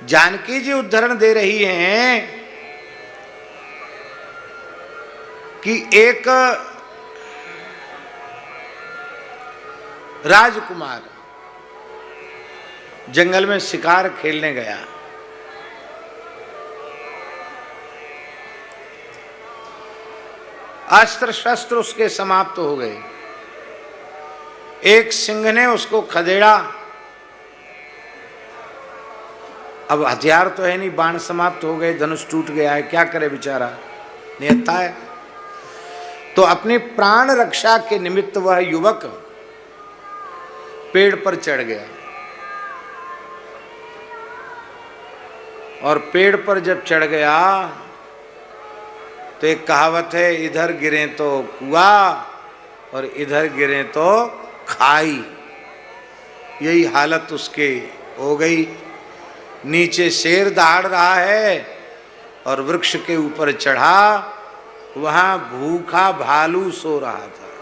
जानकी जी उदाहरण दे रही हैं कि एक राजकुमार जंगल में शिकार खेलने गया। अस्त्र शस्त्र उसके समाप्त हो गए। एक सिंह ने उसको खदेड़ा। अब हथियार तो है नहीं, बाण समाप्त हो गए, धनुष टूट गया है, क्या करे बेचारा, निहत्था है। तो अपनी प्राण रक्षा के निमित्त वह युवक पेड़ पर चढ़ गया। और पेड़ पर जब चढ़ गया तो एक कहावत है, इधर गिरे तो कुआं और इधर गिरे तो खाई। यही हालत उसके हो गई। नीचे शेर दहाड़ रहा है और वृक्ष के ऊपर चढ़ा, वहां भूखा भालू सो रहा था।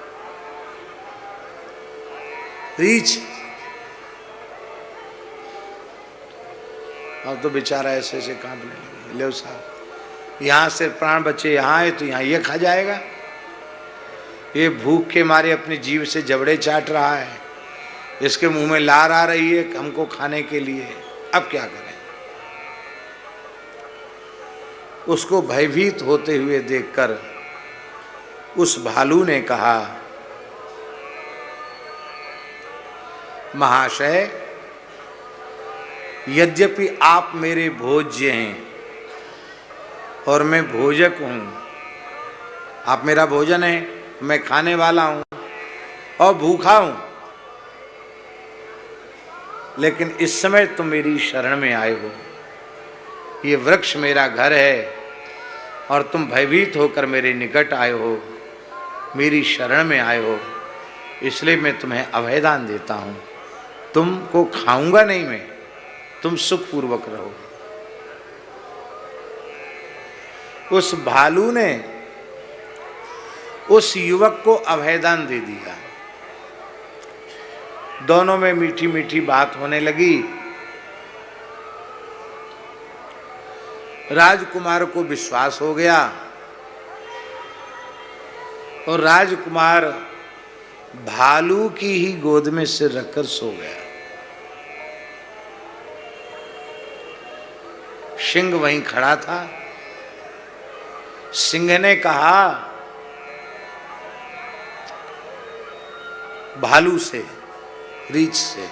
रीछ। अब तो बेचारा ऐसे ऐसे कांपने लगे। ले साहब, यहाँ से प्राण बचे, यहाँ है तो यहाँ ये खा जाएगा। ये भूख के मारे अपनी जीभ से जबड़े चाट रहा है, इसके मुंह में लार आ रही है हमको खाने के लिए। अब क्या करें? उसको भयभीत होते हुए देखकर उस भालू ने कहा, महाशय, यद्यपि आप मेरे भोज्य हैं और मैं भोजक हूं, आप मेरा भोजन है, मैं खाने वाला हूं और भूखा हूं, लेकिन इस समय तुम मेरी शरण में आए हो। ये वृक्ष मेरा घर है और तुम भयभीत होकर मेरे निकट आए हो, मेरी शरण में आए हो, इसलिए मैं तुम्हें अभयदान देता हूं। तुमको खाऊंगा नहीं मैं, तुम सुखपूर्वक रहो। उस भालू ने उस युवक को अभयदान दे दिया। दोनों में मीठी मीठी बात होने लगी। राजकुमार को विश्वास हो गया और राजकुमार भालू की ही गोद में सिर रखकर सो गया। सिंह वहीं खड़ा था। सिंह ने कहा भालू से, रीछ से,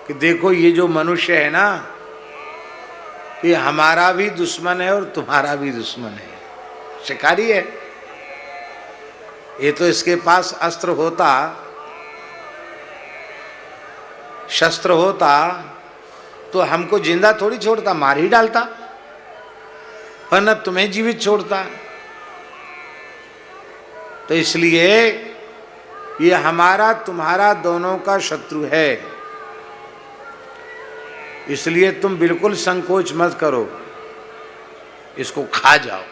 कि देखो ये जो मनुष्य है ना, ये हमारा भी दुश्मन है और तुम्हारा भी दुश्मन है, शिकारी है। ये तो इसके पास अस्त्र होता, शस्त्र होता तो हमको जिंदा थोड़ी छोड़ता, मार ही डालता, और न तुम्हें जीवित छोड़ता। तो इसलिए ये हमारा तुम्हारा दोनों का शत्रु है, इसलिए तुम बिल्कुल संकोच मत करो, इसको खा जाओ।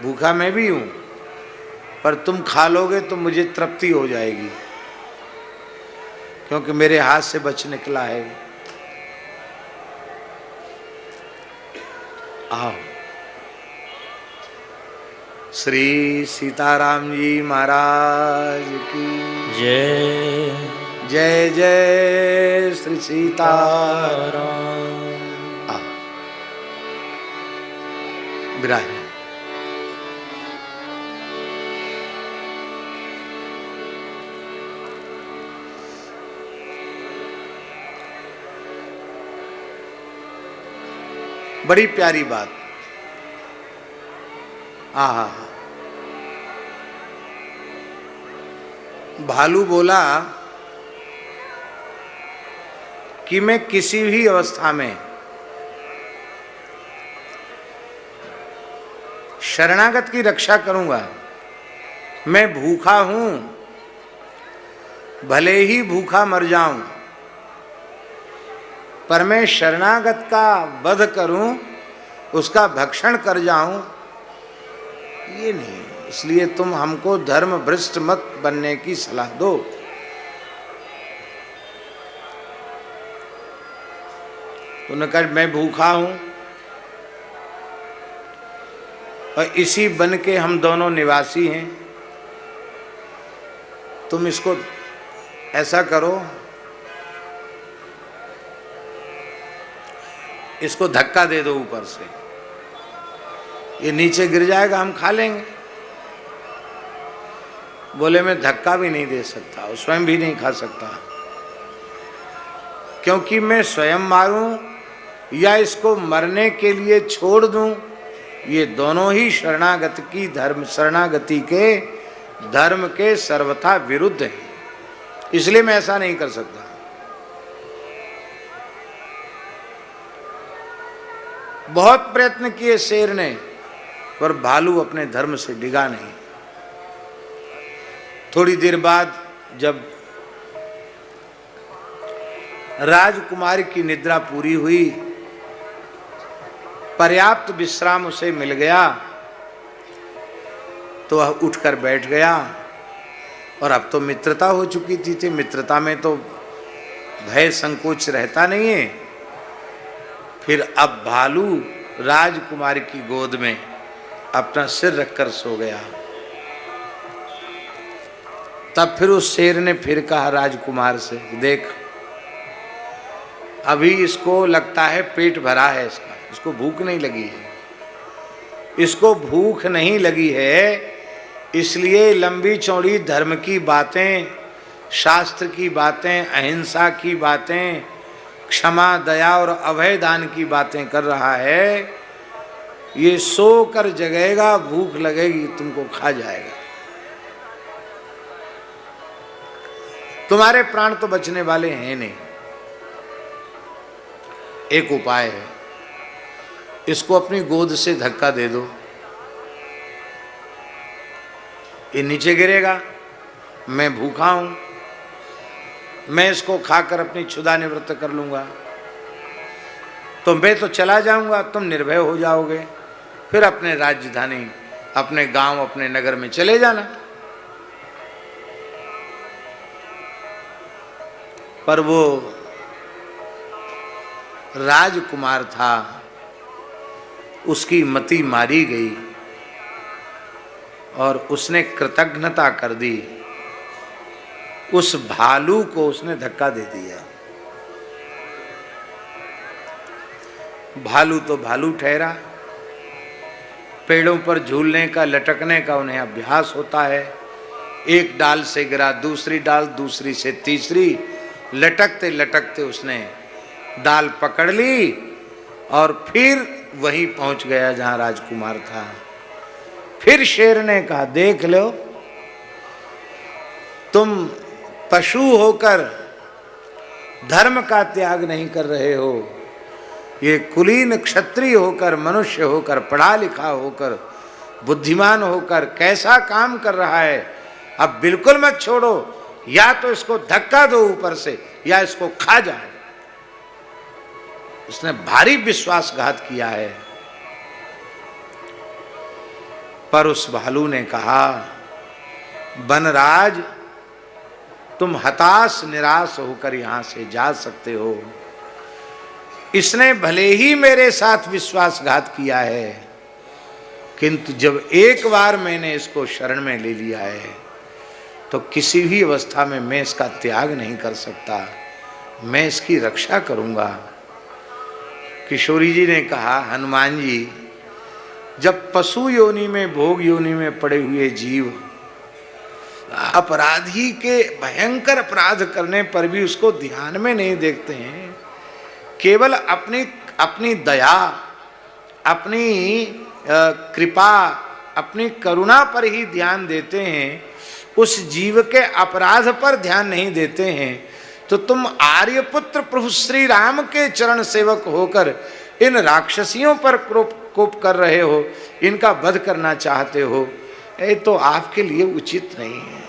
भूखा मैं भी हूं, पर तुम खा लोगे तो मुझे तृप्ति हो जाएगी, क्योंकि मेरे हाथ से बच निकला है। आओ। श्री सीताराम जी महाराज की जय। जय जय श्री सीताराम। आओ विराज। बड़ी प्यारी बात। आहा, भालू बोला कि मैं किसी भी अवस्था में शरणागत की रक्षा करूंगा। मैं भूखा हूं, भले ही भूखा मर जाऊं, पर मैं शरणागत का वध करूं, उसका भक्षण कर जाऊं, ये नहीं। इसलिए तुम हमको धर्म भ्रष्ट मत बनने की सलाह दो। तो उन्होंने कहा मैं भूखा हूं और इसी वन के हम दोनों निवासी हैं, तुम इसको ऐसा करो, इसको धक्का दे दो ऊपर से, ये नीचे गिर जाएगा, हम खा लेंगे। बोले मैं धक्का भी नहीं दे सकता और स्वयं भी नहीं खा सकता, क्योंकि मैं स्वयं मारूं या इसको मरने के लिए छोड़ दूं, ये दोनों ही शरणागति के धर्म के सर्वथा विरुद्ध हैं, इसलिए मैं ऐसा नहीं कर सकता। बहुत प्रयत्न किए शेर ने, पर भालू अपने धर्म से डिगा नहीं। थोड़ी देर बाद जब राजकुमार की निद्रा पूरी हुई, पर्याप्त विश्राम उसे मिल गया, तो वह उठकर बैठ गया। और अब तो मित्रता हो चुकी थी, मित्रता में तो भय संकोच रहता नहीं है। फिर अब भालू राजकुमार की गोद में अपना सिर रखकर सो गया। तब फिर उस शेर ने फिर कहा राजकुमार से, देख अभी इसको लगता है पेट भरा है इसका, इसको भूख नहीं लगी है, इसको भूख नहीं लगी है, इसलिए लंबी चौड़ी धर्म की बातें, शास्त्र की बातें, अहिंसा की बातें, क्षमा दया और अभय दान की बातें कर रहा है। ये सो कर जगेगा, भूख लगेगी तुमको खा जाएगा, तुम्हारे प्राण तो बचने वाले हैं नहीं। एक उपाय है, इसको अपनी गोद से धक्का दे दो, ये नीचे गिरेगा, मैं भूखा हूं, मैं इसको खाकर अपनी क्षुधा निवृत्त कर लूंगा, तो मैं तो चला जाऊंगा, तुम निर्भय हो जाओगे, फिर अपने राजधानी, अपने गांव, अपने नगर में चले जाना। पर वो राजकुमार था, उसकी मति मारी गई और उसने कृतज्ञता कर दी, उस भालू को उसने धक्का दे दिया। भालू तो भालू ठहरा, पेड़ों पर झूलने का, लटकने का उन्हें अभ्यास होता है। एक डाल से गिरा दूसरी डाल, दूसरी से तीसरी, लटकते लटकते उसने डाल पकड़ ली और फिर वहीं पहुंच गया जहां राजकुमार था। फिर शेर ने कहा, देख लो तुम पशु होकर धर्म का त्याग नहीं कर रहे हो, ये कुलीन क्षत्रिय होकर, मनुष्य होकर, पढ़ा लिखा होकर, बुद्धिमान होकर कैसा काम कर रहा है। अब बिल्कुल मत छोड़ो, या तो इसको धक्का दो ऊपर से या इसको खा जाए। उसने भारी विश्वासघात किया है। पर उस भालू ने कहा, वनराज तुम हताश निराश होकर यहां से जा सकते हो, इसने भले ही मेरे साथ विश्वासघात किया है, किंतु जब एक बार मैंने इसको शरण में ले लिया है तो किसी भी अवस्था में मैं इसका त्याग नहीं कर सकता, मैं इसकी रक्षा करूंगा। किशोरी जी ने कहा, हनुमान जी जब पशु योनि में, भोग योनि में पड़े हुए जीव अपराधी के भयंकर अपराध करने पर भी उसको ध्यान में नहीं देखते हैं, केवल अपनी दया, अपनी कृपा, अपनी करुणा पर ही ध्यान देते हैं, उस जीव के अपराध पर ध्यान नहीं देते हैं, तो तुम आर्यपुत्र प्रभु श्री राम के चरण सेवक होकर इन राक्षसियों पर कोप कर रहे हो, इनका वध करना चाहते हो, ये तो आपके लिए उचित नहीं है।